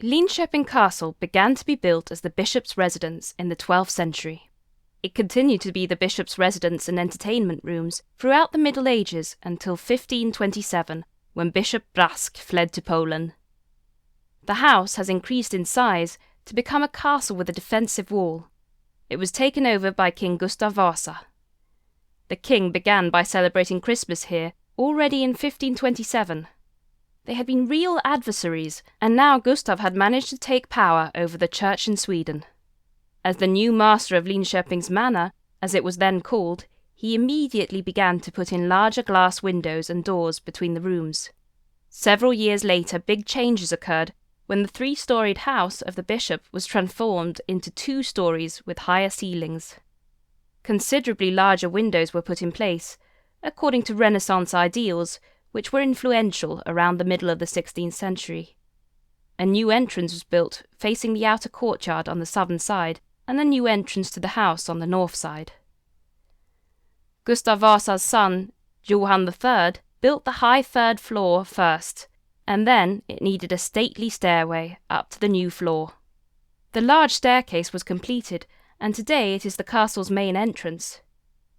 Linköping Castle began to be built as the bishop's residence in the 12th century. It continued to be the bishop's residence and entertainment rooms throughout the Middle Ages until 1527, when Bishop Brask fled to Poland. The house has increased in size to become a castle with a defensive wall. It was taken over by King Gustav Vasa. The king began by celebrating Christmas here already in 1527. They had been real adversaries, and now Gustav had managed to take power over the church in Sweden. As the new master of Linköping's manor, as it was then called, he immediately began to put in larger glass windows and doors between the rooms. Several years later, big changes occurred when the 3-storied house of the bishop was transformed into 2 stories with higher ceilings. Considerably larger windows were put in place, according to Renaissance ideals, which were influential around the middle of the 16th century. A new entrance was built facing the outer courtyard on the southern side, and a new entrance to the house on the north side. Gustav Vasa's son, Johann III, built the high 3rd floor first, and then it needed a stately stairway up to the new floor. The large staircase was completed, and today it is the castle's main entrance.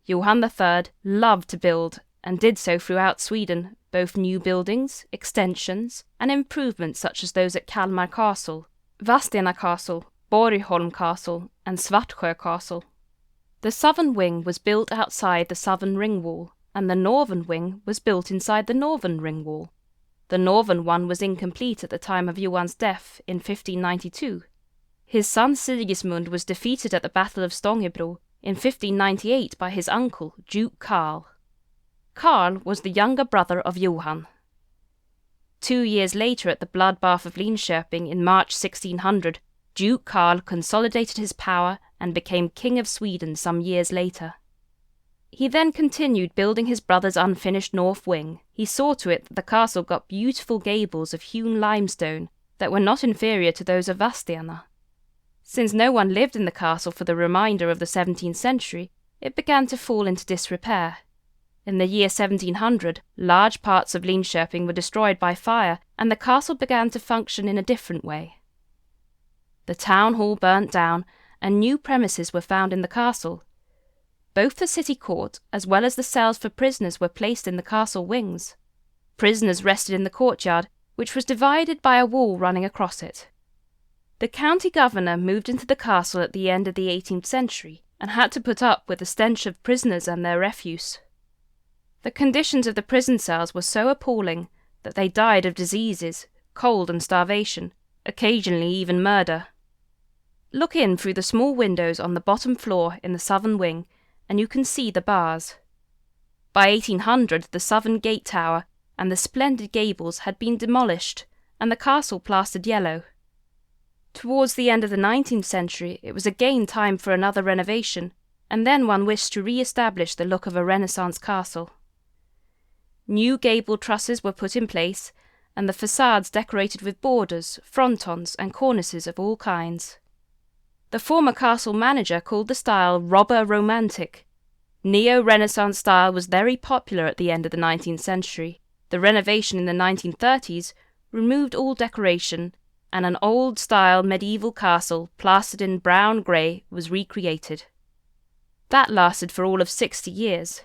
Johann III loved to build, and did so throughout Sweden, both new buildings, extensions, and improvements such as those at Kalmar Castle, Vadstena Castle, Borgholm Castle, and Svartsjö Castle. The southern wing was built outside the southern ring wall, and the northern wing was built inside the northern ring wall. The northern one was incomplete at the time of Johan's death in 1592. His son Sigismund was defeated at the Battle of Stångebro in 1598 by his uncle, Duke Karl. Karl was the younger brother of Johann. 2 years later, at the bloodbath of Linköping in March 1600, Duke Karl consolidated his power and became King of Sweden some years later. He then continued building his brother's unfinished north wing. He saw to it that the castle got beautiful gables of hewn limestone that were not inferior to those of Vadstena. Since no one lived in the castle for the remainder of the 17th century, it began to fall into disrepair. In the year 1700, large parts of Linköping were destroyed by fire, and the castle began to function in a different way. The town hall burnt down, and new premises were found in the castle. Both the city court as well as the cells for prisoners were placed in the castle wings. Prisoners rested in the courtyard, which was divided by a wall running across it. The county governor moved into the castle at the end of the 18th century, and had to put up with the stench of prisoners and their refuse. The conditions of the prison cells were so appalling that they died of diseases, cold and starvation, occasionally even murder. Look in through the small windows on the bottom floor in the southern wing, and you can see the bars. By 1800, the southern gate tower and the splendid gables had been demolished, and the castle plastered yellow. Towards the end of the 19th century, it was again time for another renovation, and then one wished to re-establish the look of a Renaissance castle. New gable trusses were put in place, and the facades decorated with borders, frontons, and cornices of all kinds. The former castle manager called the style robber romantic. Neo-Renaissance style was very popular at the end of the 19th century. The renovation in the 1930s removed all decoration, and an old-style medieval castle plastered in brown-grey was recreated. That lasted for all of 60 years.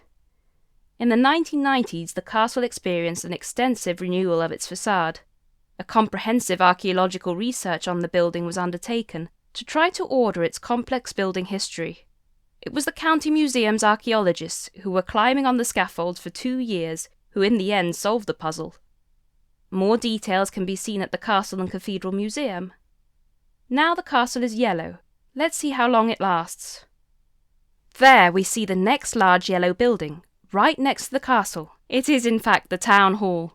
In the 1990s, the castle experienced an extensive renewal of its facade. A comprehensive archaeological research on the building was undertaken to try to order its complex building history. It was the county museum's archaeologists who were climbing on the scaffolds for 2 years who in the end solved the puzzle. More details can be seen at the Castle and Cathedral Museum. Now the castle is yellow. Let's see how long it lasts. There we see the next large yellow building, right next to the castle. It is in fact the town hall.